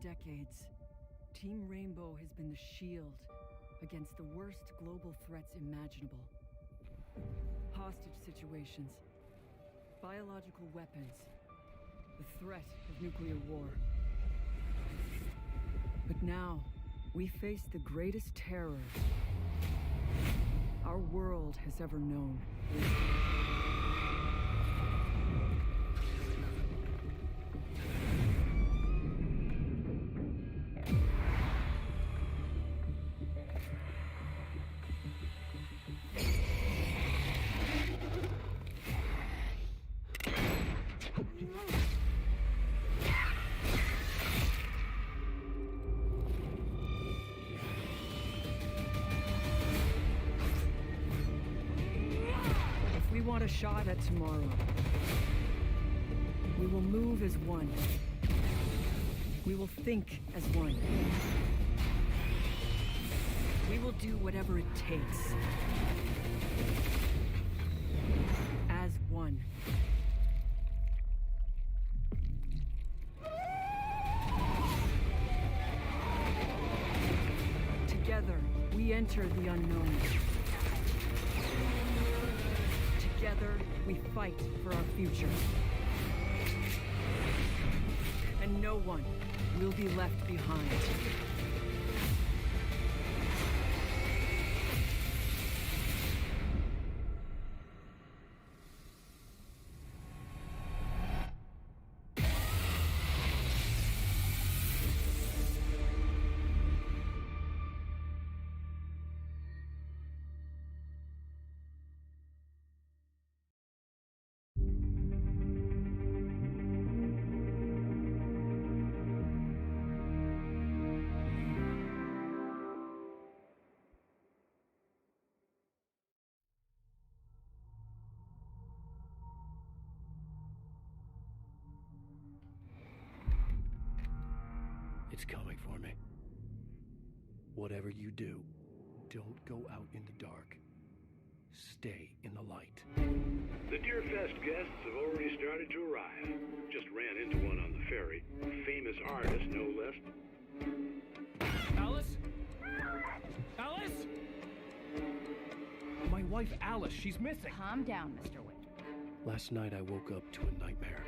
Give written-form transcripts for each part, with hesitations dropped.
decades, Team Rainbow has been the shield against the worst global threats imaginable. Hostage situations, biological weapons, the threat of nuclear war. But now, we face the greatest terror our world has ever known. We want a shot at tomorrow. We will move as one. We will think as one. We will do whatever it takes. As one. Together, we enter the unknown. Together, we fight for our future. And no one will be left behind. It's coming for me. Whatever you do, don't go out in the dark. Stay in the light. The Deerfest guests have already started to arrive. Just ran into one on the ferry. A famous artist, no less. Alice? Alice? My wife, Alice, she's missing. Calm down, Mr. Wick. Last night I woke up to a nightmare.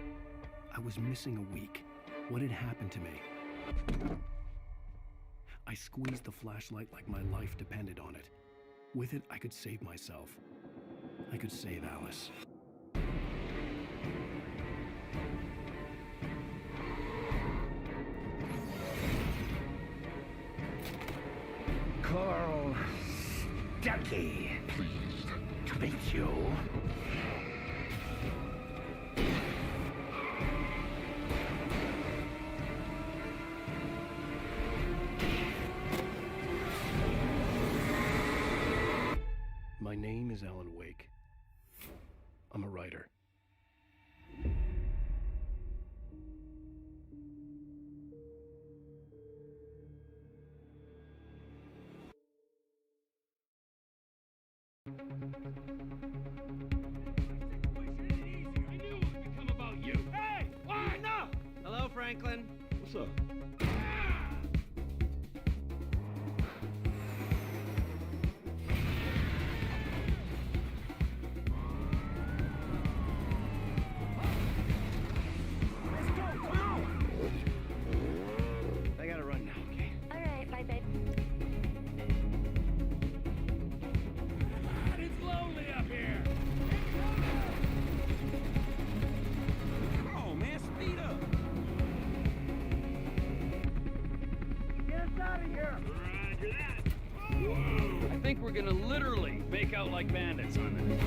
I was missing a week. What had happened to me? I squeezed the flashlight like my life depended on it. With it, I could save myself. I could save Alice. Carl Stucky. Pleased to meet you. My name is Alan Wake. I'm a writer. Hey! Why? No! Hello, Franklin. What's up? I gotta run now, okay? All right, bye, babe. God, it's lonely up here. Oh, man, speed up. Get us out of here! Roger that. I think we're gonna literally make out like bandits on it.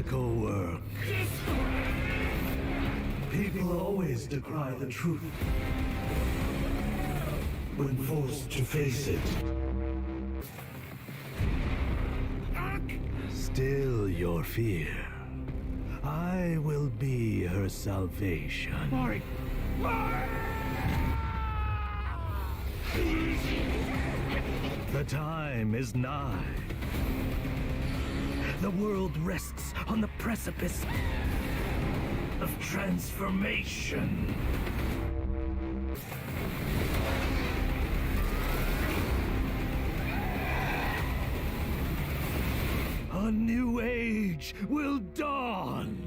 political work. People always decry the truth when forced to face it. Still your fear. I will be her salvation. Mari! The time is nigh. The world rests on the precipice of transformation. A new age will dawn.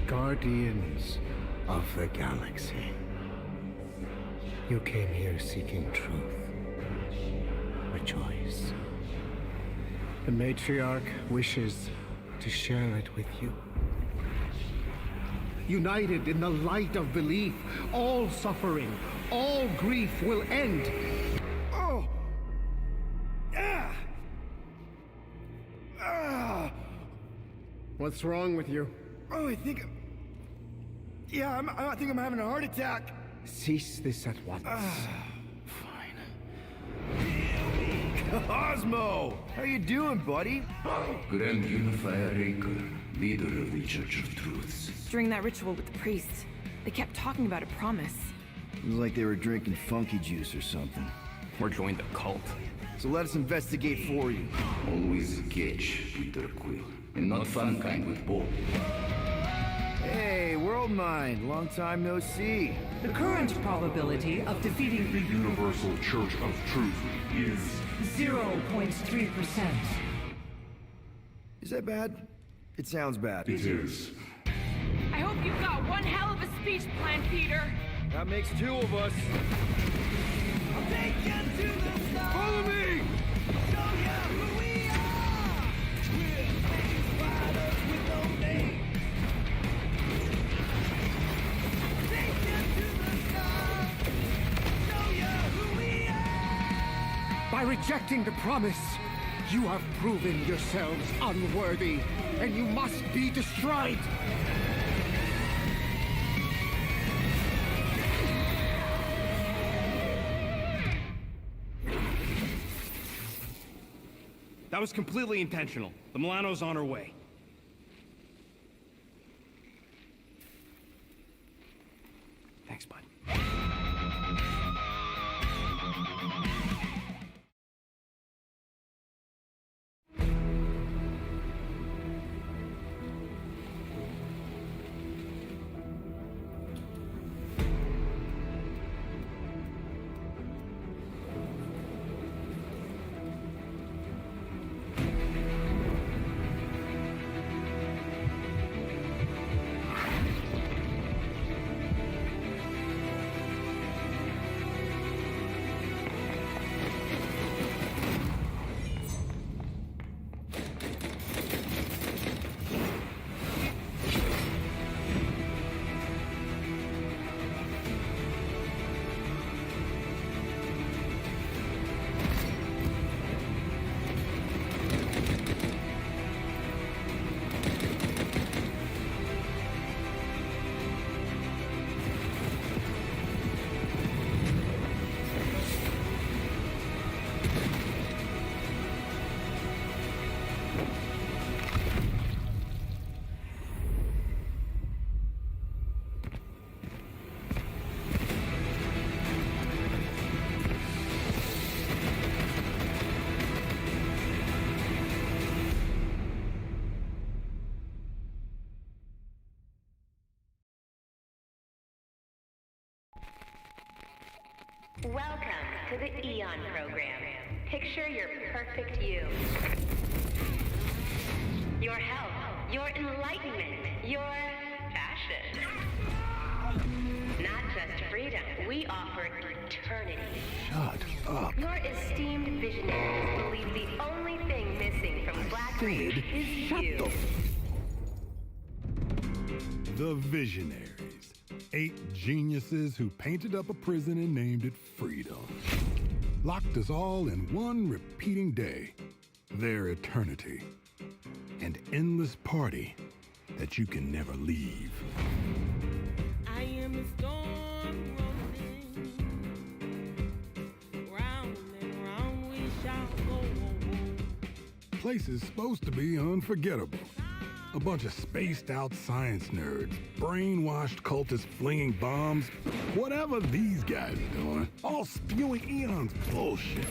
Guardians of the galaxy. You came here seeking truth. Rejoice. The matriarch wishes to share it with you. United in the light of belief, all suffering, all grief will end. Oh! Ah! Ah! What's wrong with you? Oh, I think I'm having a heart attack. Cease this at once. Cosmo! How you doing, buddy? Grand Unifier Raker, leader of the Church of Truths. During that ritual with the priest, they kept talking about a promise. It was like they were drinking funky juice or something. Or join the cult. So let us investigate for you. Always catch Peter Quill, and not fun kind with Bob. Hey, World Mind, long time no see. The current probability of defeating the Universal Church of Truth is 0.3%. Is that bad? It sounds bad. It is. I hope you've got one hell of a speech plan, Peter. That makes two of us. I'll take you to the stars. Follow me! Show you who we are. We're space riders with no name. Take you to the stars. Show you who we are. By rejecting the promise, you have proven yourselves unworthy, and you must be destroyed. That was completely intentional. The Milano's on her way. Thanks, bud. Welcome to the Eon program. Picture your perfect you. your health, your enlightenment, your passion. Not just freedom, we offer eternity. Shut up. Your esteemed visionaries believe the only thing missing from Black Reach is you. The Visionaries. 8 geniuses who painted up a prison and named it Freedom. Locked us all in one repeating day. Their eternity. An endless party that you can never leave. I am a storm rolling. Round and round we shall go. Place is supposed to be unforgettable. A bunch of spaced-out science nerds, brainwashed cultists flinging bombs, whatever these guys are doing, all spewing eons bullshit.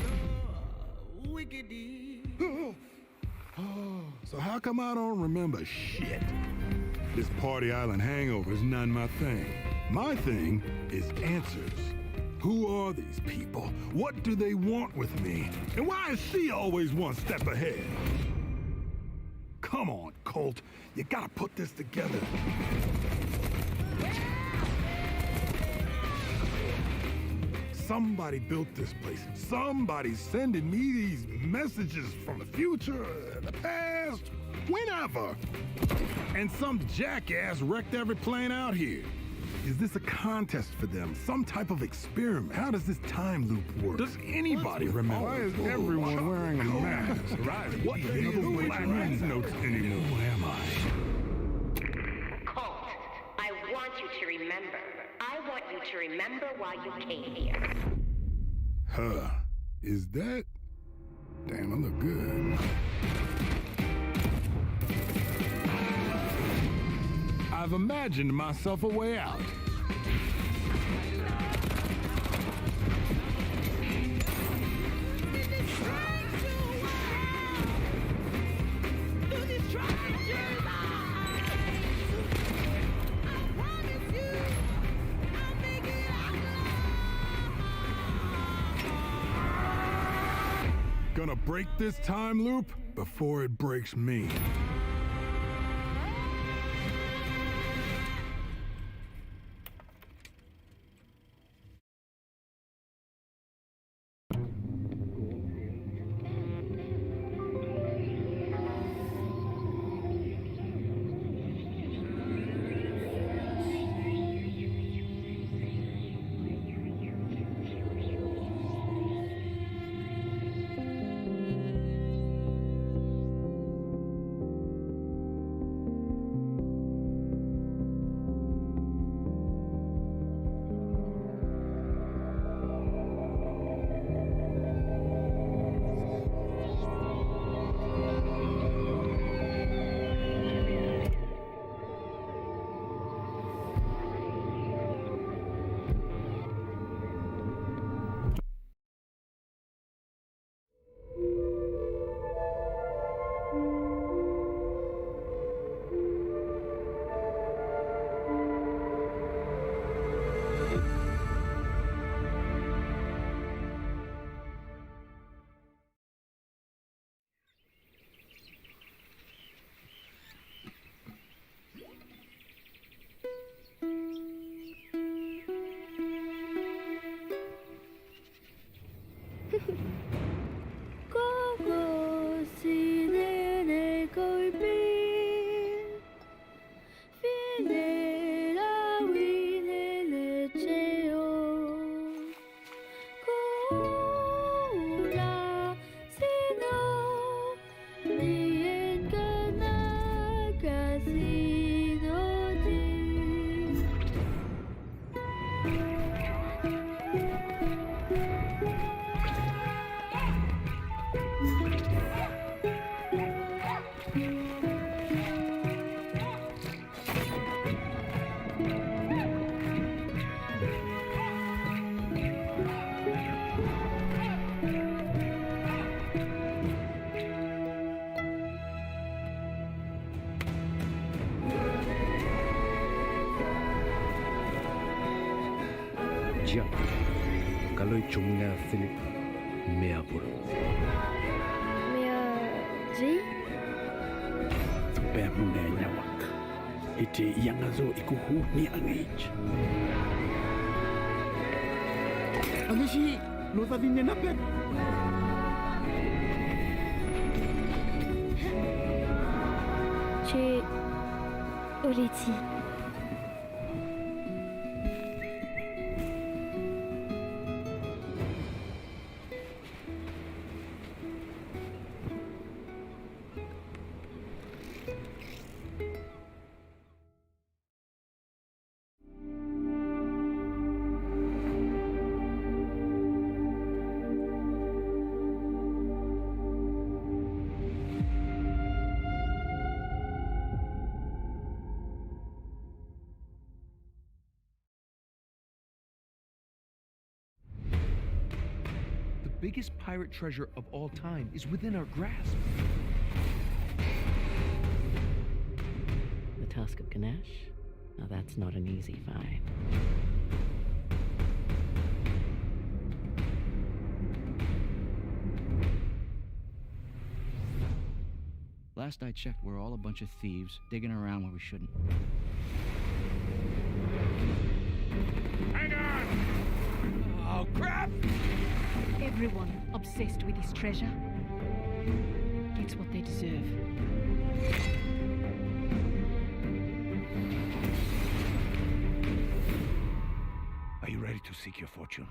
So how come I don't remember shit? This Party Island hangover is none my thing. My thing is answers. Who are these people? What do they want with me? And why is she always one step ahead? Come on, Colt. You gotta put this together. Somebody built this place. Somebody's sending me these messages from the future, the past, whenever. And some jackass wrecked every plane out here. Is this a contest for them? Some type of experiment? How does this time loop work? Does anybody remember? Why is everyone wearing a mask? What the black notes anymore? Who am I? Colt, I want you to remember. I want you to remember why you came here. Huh. Is that? Damn, I look good. I've imagined myself a way out. Gonna break this time loop before it breaks me. Diyan, kaloy chunga Philip Meapur. Mea G? pe mune nyawak. Iti yang azo ikuhu ni angage. Angashi, no sabi niya napet. J'ai Oleti. The biggest pirate treasure of all time is within our grasp. The Tusk of Ganesh? Now that's not an easy find. Last I checked, we're all a bunch of thieves digging around where we shouldn't. Hang on! Oh, crap! Everyone obsessed with his treasure gets what they deserve. Are you ready to seek your fortune?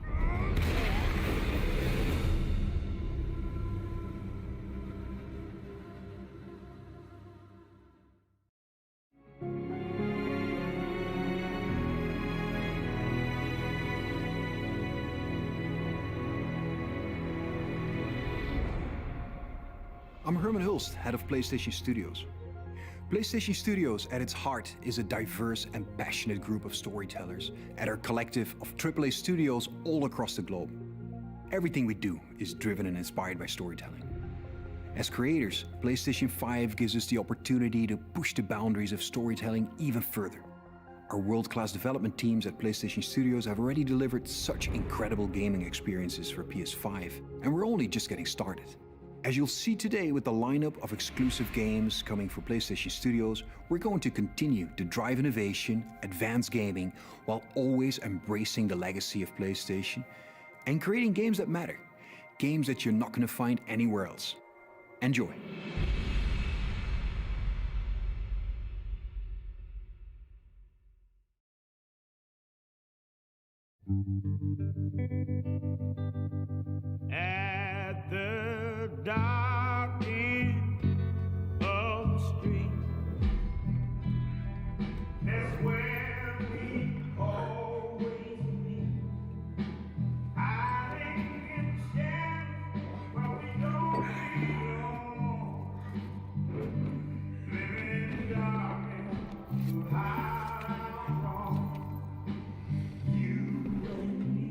I'm Herman Hulst, head of PlayStation Studios. PlayStation Studios, at its heart, is a diverse and passionate group of storytellers at our collective of AAA studios all across the globe. Everything we do is driven and inspired by storytelling. As creators, PlayStation 5 gives us the opportunity to push the boundaries of storytelling even further. Our world-class development teams at PlayStation Studios have already delivered such incredible gaming experiences for PS5, and we're only just getting started. As you'll see today with the lineup of exclusive games coming for PlayStation Studios, we're going to continue to drive innovation, advance gaming, while always embracing the legacy of PlayStation and creating games that matter, games that you're not going to find anywhere else. Enjoy. At the dark end of the street, that's where we always meet. Hiding in the shadows while we don't belong. Living in the darkness to hide our wrong. You and me.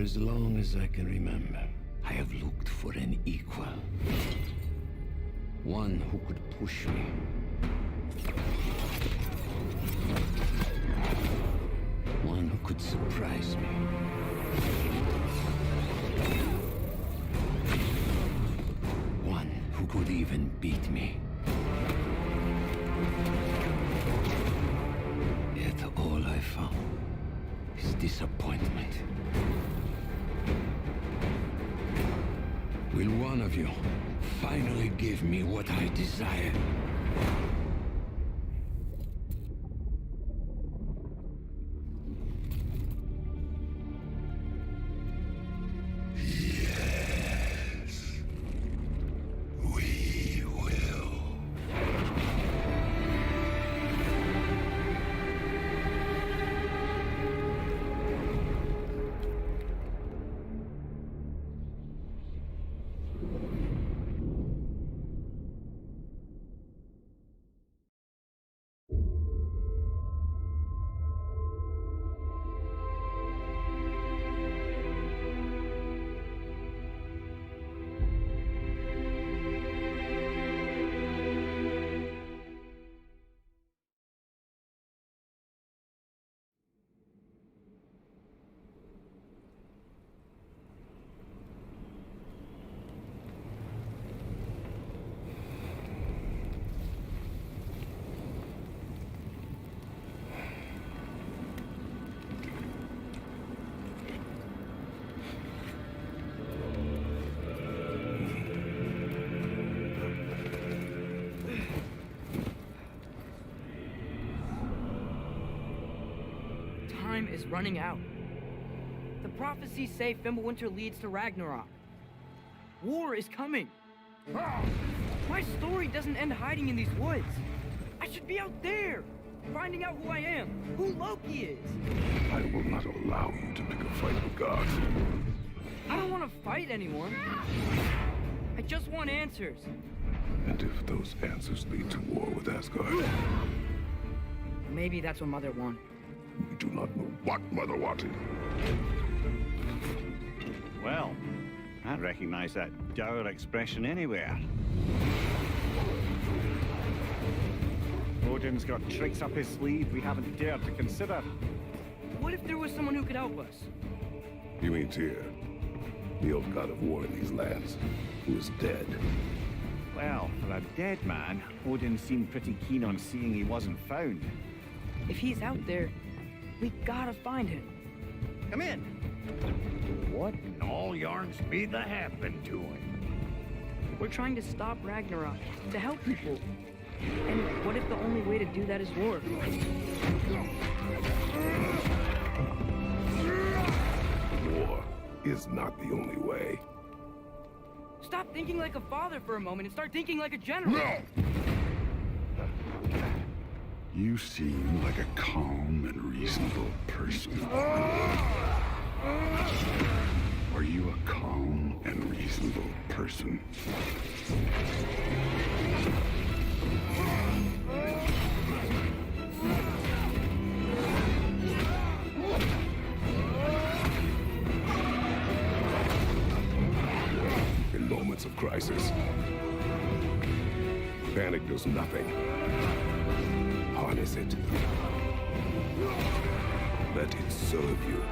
as long as I can remember, I have looked for an equal. One who could push me. One who could surprise me. One who could even beat me. Yet all I found is disappointment. Will one of you finally give me what I desire? Time is running out. The prophecies say Fimbulwinter leads to Ragnarok. War is coming. My story doesn't end hiding in these woods. I should be out there, finding out who I am, who Loki is. I will not allow you to pick a fight with gods. I don't want to fight anymore. I just want answers. And if those answers lead to war with Asgard? Maybe that's what Mother wanted. We do not know what Mother wanted. Well, I recognize that dour expression anywhere. Odin's got tricks up his sleeve we haven't dared to consider. What if there was someone who could help us? You mean Tyr, the old god of war in these lands, who is dead? Well, for a dead man, Odin seemed pretty keen on seeing he wasn't found. If he's out there, we gotta find him. Come in. What in all yarns speed that happened to him? We're trying to stop Ragnarok, to help people. And what if the only way to do that is war? War is not the only way. Stop thinking like a father for a moment and start thinking like a general. No! You seem like a calm and reasonable person. Are you a calm and reasonable person? In moments of crisis, panic does nothing. Harness it. Let it serve you.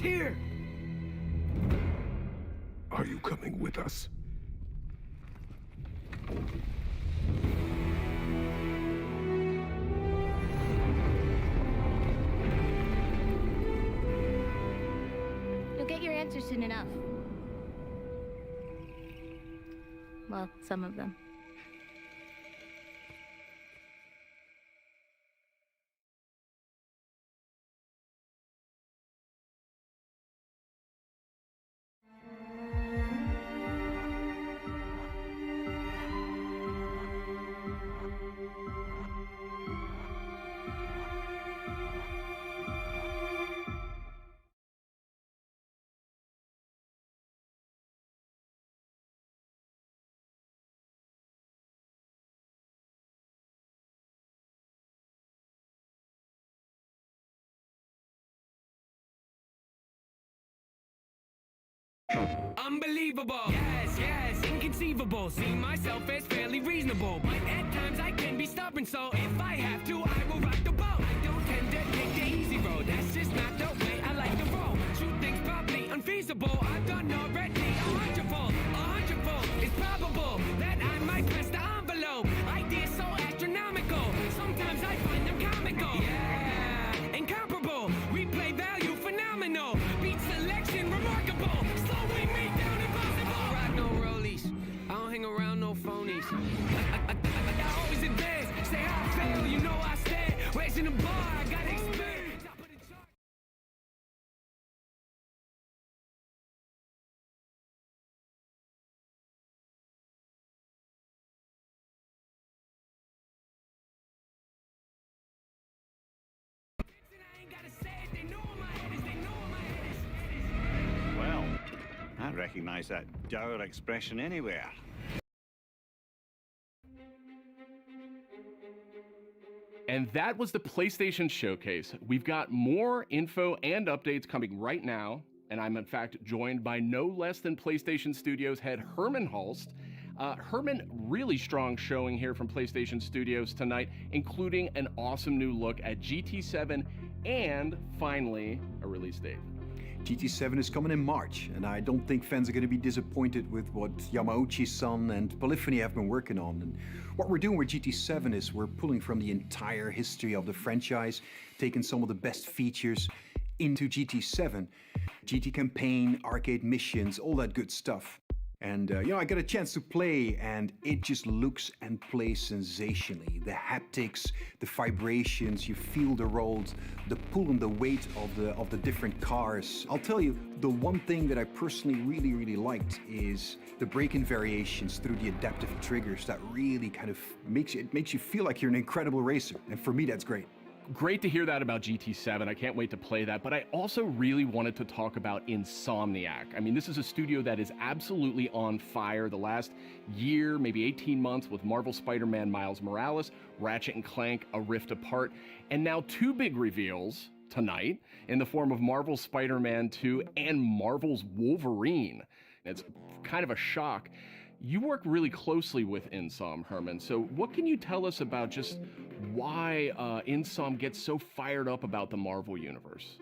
Tyr! Are you coming with us? You'll get your answers soon enough. Well, some of them. Unbelievable, yes, yes, inconceivable. See myself as fairly reasonable, but at times I can be stubborn. So if I have to, I will rock the boat. I don't tend to take the easy road. That's just not the way I like to roll. Shoot things probably unfeasible. I've done already a hundredfold. It's probable that I might press the envelope. Ideas so astronomical. Sometimes I find them comical. Yeah, incomparable. Replay value phenomenal. Beat selection remarkable. Slowing me down impossible. I rock no rollies. I don't hang around no phonies. I always advance. Say I fail, you know I stand. Raising the bar, I gotta expand. Top of the chart. I ain't gotta say it. They know where my head is. They know where my head is. Well, I recognize that dour expression anywhere. And that was the PlayStation Showcase. We've got more info and updates coming right now, and I'm in fact joined by no less than PlayStation Studios head Herman Hulst. Herman, really strong showing here from PlayStation Studios tonight, including an awesome new look at GT7 and finally a release date. GT7 is coming in March, and I don't think fans are going to be disappointed with what Yamauchi-san and Polyphony have been working on. And what we're doing with GT7 is we're pulling from the entire history of the franchise, taking some of the best features into GT7. GT campaign, arcade missions, all that good stuff. And, I got a chance to play, and it just looks and plays sensationally. The haptics, the vibrations, you feel the roads, the pull and the weight of the different cars. I'll tell you, the one thing that I personally really liked is the braking variations through the adaptive triggers. That really kind of makes you feel like you're an incredible racer. And for me, that's great. Great to hear that about GT7. I can't wait to play that, but I also really wanted to talk about Insomniac. I mean, this is a studio that is absolutely on fire the last year, maybe 18 months with Marvel Spider-Man Miles Morales, Ratchet & Clank, A Rift Apart, and now two big reveals tonight in the form of Marvel's Spider-Man 2 and Marvel's Wolverine. It's kind of a shock. You work really closely with Insom, Herman, so what can you tell us about just why Insom gets so fired up about the Marvel Universe?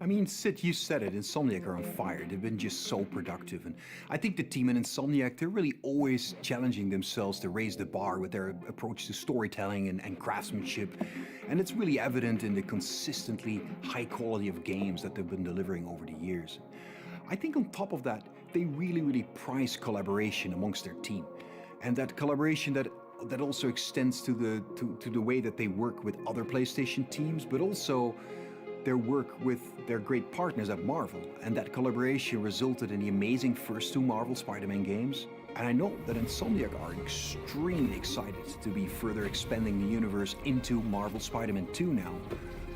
I mean, Sid, you said it, Insomniac are on fire. They've been just so productive. And I think the team in Insomniac, they're really always challenging themselves to raise the bar with their approach to storytelling and craftsmanship. And it's really evident in the consistently high quality of games that they've been delivering over the years. I think on top of that, they really prize collaboration amongst their team. And that collaboration that also extends to the way that they work with other PlayStation teams, but also their work with their great partners at Marvel. And that collaboration resulted in the amazing first two Marvel Spider-Man games. And I know that Insomniac are extremely excited to be further expanding the universe into Marvel Spider-Man 2 now.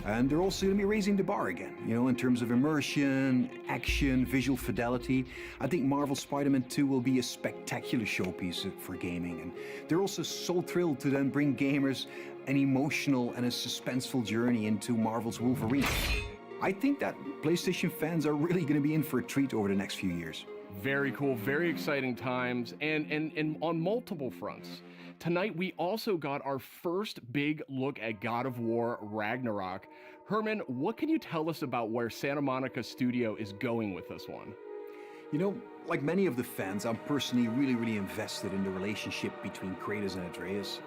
And they're also going to be raising the bar again, in terms of immersion, action, visual fidelity. I think Marvel Spider-Man 2 will be a spectacular showpiece for gaming. And they're also so thrilled to then bring gamers an emotional and a suspenseful journey into Marvel's Wolverine. I think that PlayStation fans are really going to be in for a treat over the next few years. Very cool, very exciting times, and on multiple fronts. Tonight, we also got our first big look at God of War Ragnarok. Herman, what can you tell us about where Santa Monica Studio is going with this one? Like many of the fans, I'm personally really invested in the relationship between Kratos and Atreus.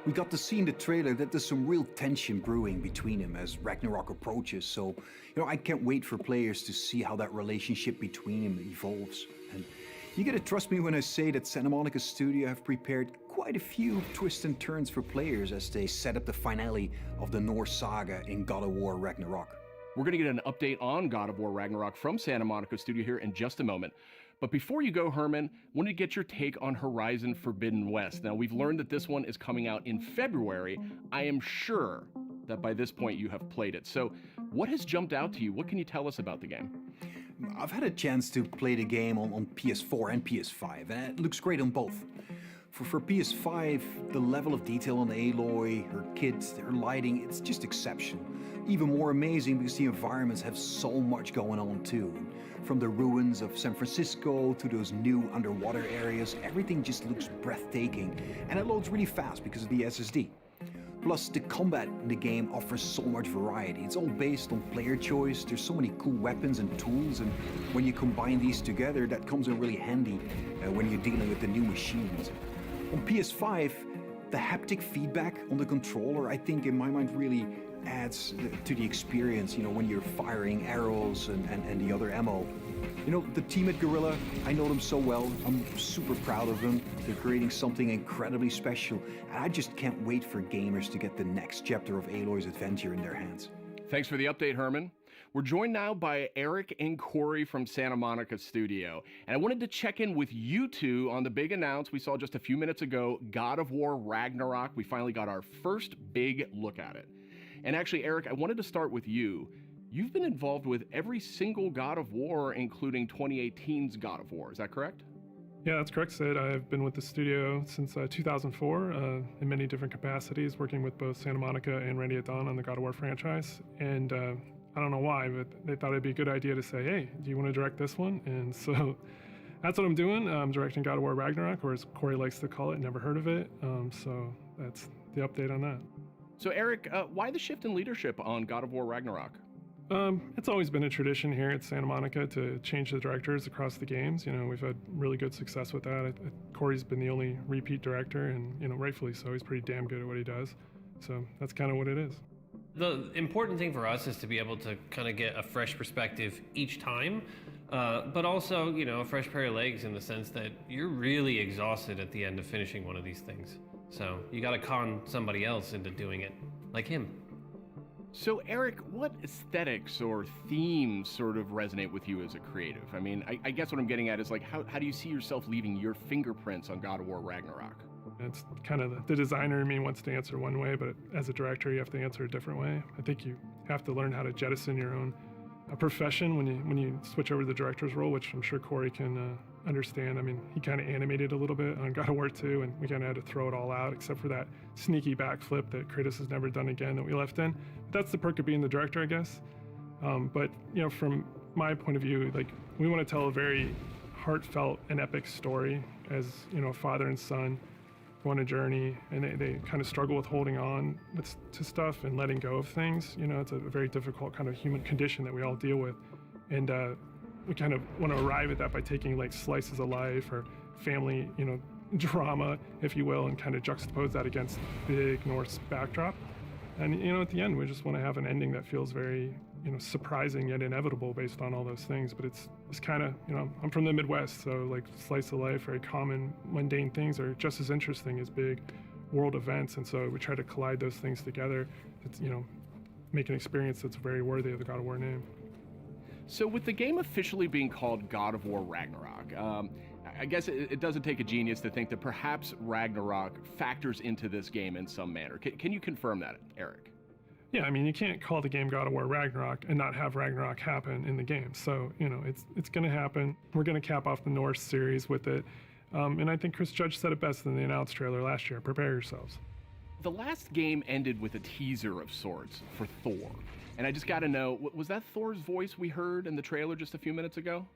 We got to see in the trailer that there's some real tension brewing between them as Ragnarok approaches, so I can't wait for players to see how that relationship between them evolves. And you gotta trust me when I say that Santa Monica Studio have prepared quite a few twists and turns for players as they set up the finale of the Norse saga in God of War Ragnarok. We're gonna get an update on God of War Ragnarok from Santa Monica Studio here in just a moment. But before you go, Herman, I wanted to get your take on Horizon Forbidden West. Now, we've learned that this one is coming out in February. I am sure that by this point you have played it. So what has jumped out to you? What can you tell us about the game? I've had a chance to play the game on PS4 and PS5, and it looks great on both. For PS5, the level of detail on Aloy, her kit, her lighting, it's just exceptional. Even more amazing because the environments have so much going on too. From the ruins of San Francisco to those new underwater areas, everything just looks breathtaking, and it loads really fast because of the SSD. Plus, the combat in the game offers so much variety. It's all based on player choice. There's so many cool weapons and tools, and when you combine these together, that comes in really handy when you're dealing with the new machines. On PS5, the haptic feedback on the controller, I think in my mind really adds to the experience, when you're firing arrows and the other ammo. The team at Guerrilla, I know them so well. I'm super proud of them. They're creating something incredibly special, and I just can't wait for gamers to get the next chapter of Aloy's adventure in their hands. Thanks for the update, Herman. We're joined now by Eric and Corey from Santa Monica Studio, and I wanted to check in with you two on the big announce we saw just a few minutes ago, God of War Ragnarok. We finally got our first big look at it. And actually, Eric, I wanted to start with you. You've been involved with every single God of War, including 2018's God of War. Is that correct? Yeah, that's correct, Sid. I've been with the studio since 2004 in many different capacities, working with both Santa Monica and Ready at Dawn on the God of War franchise. And I don't know why, but they thought it'd be a good idea to say, hey, do you want to direct this one? And so that's what I'm doing. I'm directing God of War Ragnarok, or as Corey likes to call it, never heard of it. So that's the update on that. So Eric, why the shift in leadership on God of War Ragnarok? It's always been a tradition here at Santa Monica to change the directors across the games. We've had really good success with that. Corey's been the only repeat director, and rightfully so. He's pretty damn good at what he does. So that's kind of what it is. The important thing for us is to be able to kind of get a fresh perspective each time, but also, a fresh pair of legs in the sense that you're really exhausted at the end of finishing one of these things. So you got to con somebody else into doing it, like him. So Eric, what aesthetics or themes sort of resonate with you as a creative? I mean, I guess what I'm getting at is how do you see yourself leaving your fingerprints on God of War Ragnarok? It's kind of the designer in me wants to answer one way, but as a director, you have to answer a different way. I think you have to learn how to jettison your own profession when you switch over to the director's role, which I'm sure Corey can understand. I mean, he kind of animated a little bit on God of War 2, and we kind of had to throw it all out, except for that sneaky backflip that Kratos has never done again that we left in. But that's the perk of being the director, I guess. But from my point of view, we want to tell a very heartfelt and epic story as a father and son go on a journey, and they kind of struggle with holding on to stuff and letting go of things. It's a very difficult kind of human condition that we all deal with, and we kind of want to arrive at that by taking slices of life or family, drama, if you will, and kind of juxtapose that against big Norse backdrop. And at the end, we just want to have an ending that feels very surprising yet inevitable based on all those things. But it's kind of, I'm from the Midwest, so slice of life, very common, mundane things are just as interesting as big world events. And so we try to collide those things together to, make an experience that's very worthy of the God of War name. So with the game officially being called God of War Ragnarok, I guess it doesn't take a genius to think that perhaps Ragnarok factors into this game in some manner. Can you confirm that, Eric? Yeah, I mean, you can't call the game God of War Ragnarok and not have Ragnarok happen in the game. So, it's going to happen. We're going to cap off the Norse series with it. And I think Chris Judge said it best in the announced trailer last year. Prepare yourselves. The last game ended with a teaser of sorts for Thor. And I just got to know, was that Thor's voice we heard in the trailer just a few minutes ago?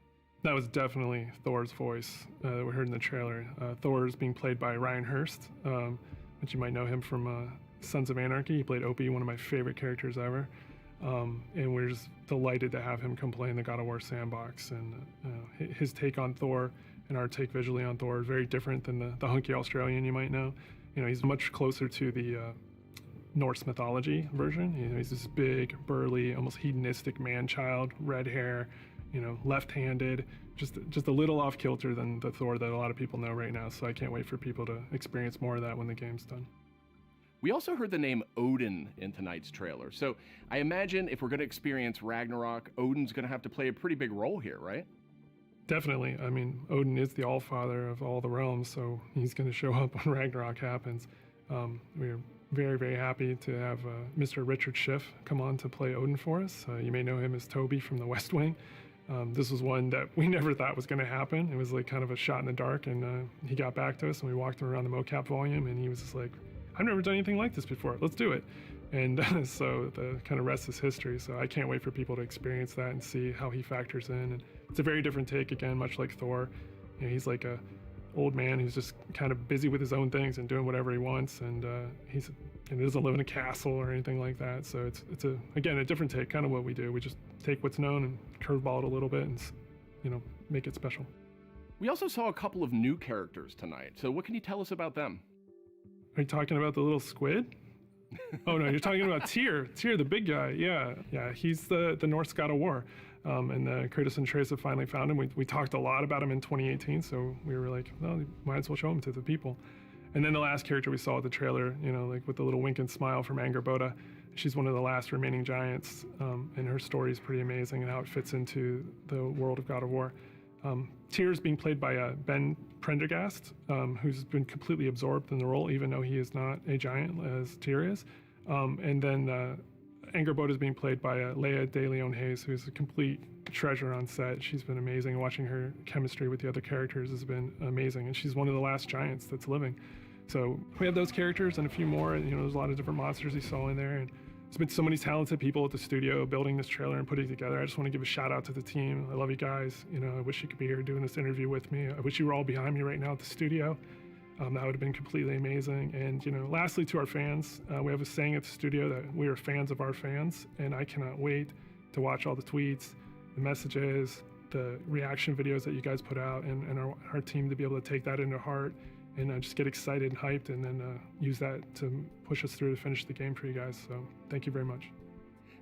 That was definitely Thor's voice that we heard in the trailer. Thor is being played by Ryan Hurst, which you might know him from Sons of Anarchy. He played Opie, one of my favorite characters ever. And we're just delighted to have him come play in the God of War sandbox. And his take on Thor and our take visually on Thor is very different than the hunky Australian you might know. He's much closer to the Norse mythology version. He's this big, burly, almost hedonistic man-child, red hair, left-handed, just a little off kilter than the Thor that a lot of people know right now. So I can't wait for people to experience more of that when the game's done. We also heard the name Odin in tonight's trailer. So I imagine if we're going to experience Ragnarok, Odin's going to have to play a pretty big role here, right? Definitely. I mean, Odin is the Allfather of all the realms, so he's going to show up when Ragnarok happens. We're very, very happy to have Mr. Richard Schiff come on to play Odin for us. You may know him as Toby from The West Wing. This was one that we never thought was going to happen. It was like kind of a shot in the dark, and he got back to us, and we walked him around the mocap volume, and he was just like, I've never done anything like this before. Let's do it. And so the kind of rest is history. So I can't wait for people to experience that and see how he factors in. And it's a very different take, again, much like Thor. You know, he's like a old man who's just kind of busy with his own things and doing whatever he wants, and he doesn't live in a castle or anything like that. So it's again a different take, kind of what we do. We just take what's known and curveball it a little bit, and make it special. We also saw a couple of new characters tonight. So what can you tell us about them? Are you talking about the little squid? Oh no, you're talking about Tyr, the big guy. Yeah, he's the Norse god of war. And Kratos and Atreus have finally found him. We talked a lot about him in 2018, so we were like, well, might as well show him to the people. And then the last character we saw at the trailer, like with the little wink and smile from Angerboda, she's one of the last remaining giants, and her story is pretty amazing and how it fits into the world of God of War. Tyr is being played by Ben Prendergast, who's been completely absorbed in the role, even though he is not a giant as Tyr is. And then Angerboda is being played by Leia De Leon Hayes, who's a complete treasure on set. She's been amazing. Watching her chemistry with the other characters has been amazing, and she's one of the last giants that's living. So we have those characters and a few more. There's a lot of different monsters you saw in there, and there's been so many talented people at the studio building this trailer and putting it together. I just want to give a shout out to the team. I love you guys. I wish you could be here doing this interview with me. I wish you were all behind me right now at the studio. That would have been completely amazing. And lastly, to our fans, we have a saying at the studio that we are fans of our fans, and I cannot wait to watch all the tweets, the messages, the reaction videos that you guys put out, and our team to be able to take that into heart and just get excited and hyped, and then use that to push us through to finish the game for you guys. So thank you very much.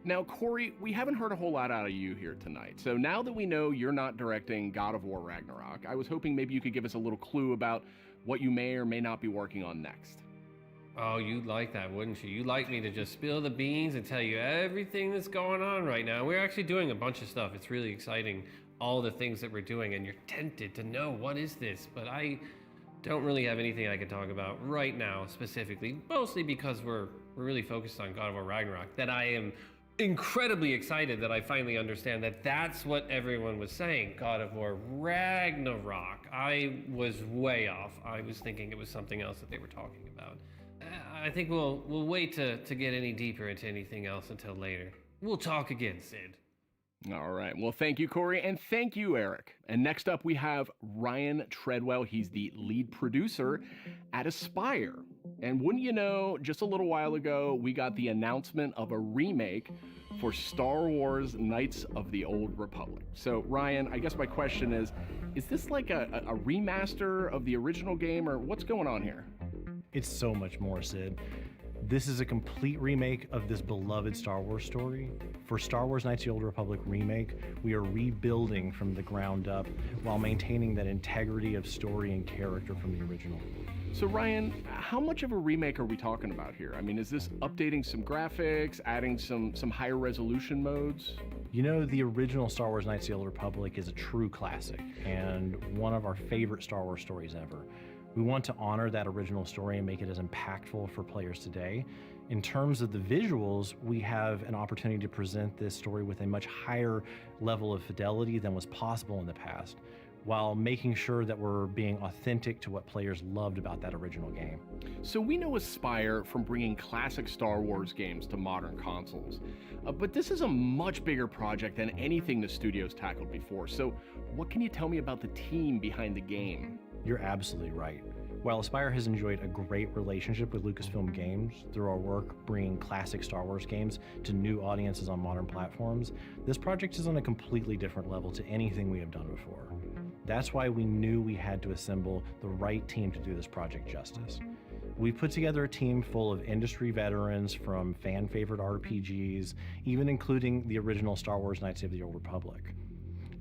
Now, Corey, we haven't heard a whole lot out of you here tonight. So now that we know you're not directing God of War Ragnarok, I was hoping maybe you could give us a little clue about what you may or may not be working on next. Oh, you'd like that, wouldn't you? You'd like me to just spill the beans and tell you everything that's going on right now. We're actually doing a bunch of stuff. It's really exciting, all the things that we're doing, and you're tempted to know what is this, but I don't really have anything I can talk about right now specifically, mostly because we're really focused on God of War Ragnarok, that I am incredibly excited that I finally understand that that's what everyone was saying, God of War Ragnarok. I was way off. I was thinking it was something else that they were talking about. I think we'll wait to get any deeper into anything else until later. We'll talk again, Sid. All right. Well, thank you, Corey, and thank you, Eric. And next up, we have Ryan Treadwell. He's the lead producer at Aspyr. And wouldn't you know, just a little while ago, we got the announcement of a remake for Star Wars Knights of the Old Republic. So, Ryan, I guess my question is this like a remaster of the original game, or what's going on here? It's so much more, Sid. This is a complete remake of this beloved Star Wars story. For Star Wars Knights of the Old Republic remake, we are rebuilding from the ground up while maintaining that integrity of story and character from the original. So Ryan, how much of a remake are we talking about here? I mean, is this updating some graphics, adding some higher resolution modes? The original Star Wars Knights of the Old Republic is a true classic and one of our favorite Star Wars stories ever. We want to honor that original story and make it as impactful for players today. In terms of the visuals, we have an opportunity to present this story with a much higher level of fidelity than was possible in the past, while making sure that we're being authentic to what players loved about that original game. So we know Aspyr from bringing classic Star Wars games to modern consoles, but this is a much bigger project than anything the studio's tackled before. So what can you tell me about the team behind the game? You're absolutely right. While Aspyr has enjoyed a great relationship with Lucasfilm Games through our work bringing classic Star Wars games to new audiences on modern platforms, this project is on a completely different level to anything we have done before. That's why we knew we had to assemble the right team to do this project justice. We put together a team full of industry veterans from fan-favorite RPGs, even including the original Star Wars Knights of the Old Republic.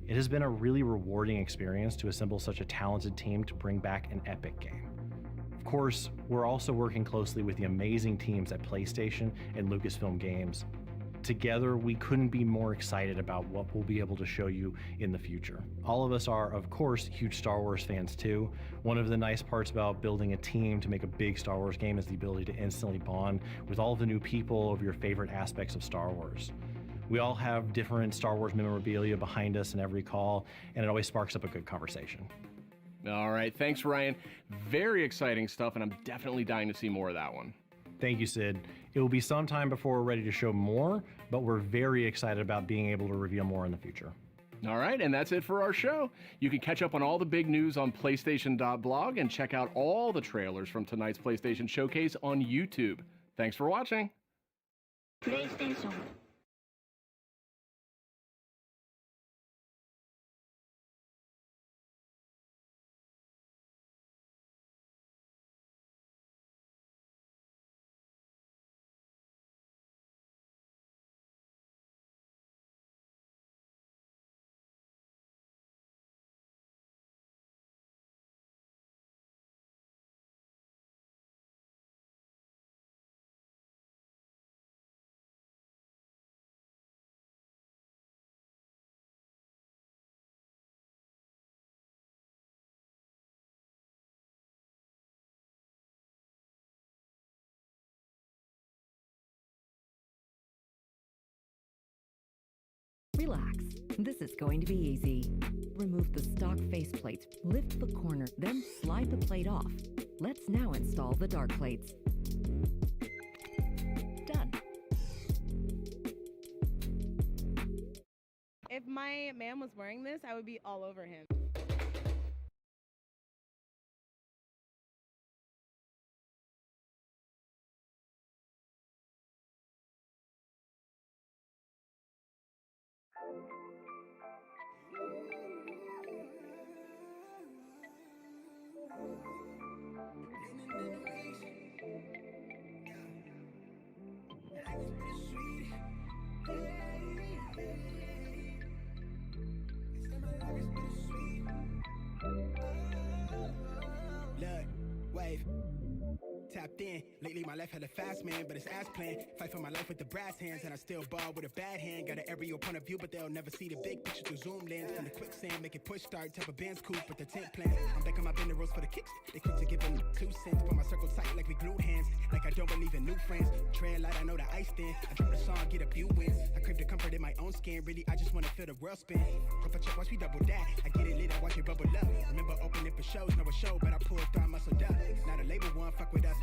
It has been a really rewarding experience to assemble such a talented team to bring back an epic game. Of course, we're also working closely with the amazing teams at PlayStation and Lucasfilm Games. Together, we couldn't be more excited about what we'll be able to show you in the future. All of us are, of course, huge Star Wars fans too. One of the nice parts about building a team to make a big Star Wars game is the ability to instantly bond with all of the new people of your favorite aspects of Star Wars. We all have different Star Wars memorabilia behind us in every call, and it always sparks up a good conversation. All right, thanks, Ryan. Very exciting stuff, and I'm definitely dying to see more of that one. Thank you, Sid. It will be some time before we're ready to show more, but we're very excited about being able to reveal more in the future. All right, and that's it for our show. You can catch up on all the big news on PlayStation.blog and check out all the trailers from tonight's PlayStation Showcase on YouTube. Thanks for watching. PlayStation. Relax. This is going to be easy. Remove the stock faceplates, lift the corner, then slide the plate off. Let's now install the dark plates. Done. If my man was wearing this, I would be all over him. Look, wave. Tapped in. Lately my life had a fast man, but it's ass plan. Fight for my life with the brass hands, and I still ball with a bad hand. Got an aerial point of view, but they'll never see the big picture through zoom lens. From the quicksand, make it push start, type of Benz coupe with the tent plan. I'm back on my bender rolls for the kicks. They quick to give them 2 cents. Put my circle tight like we glued hands. Like I don't believe in new friends. Trail light, I know the ice thin. I drop the song, get a few wins. I crave the comfort in my own skin. Really, I just wanna feel the world spin. If I check, watch me double that. I get it lit, I watch it bubble up. Remember opening for shows, no a show, but I pulled through, I muscled up. Now the label one fuck with us.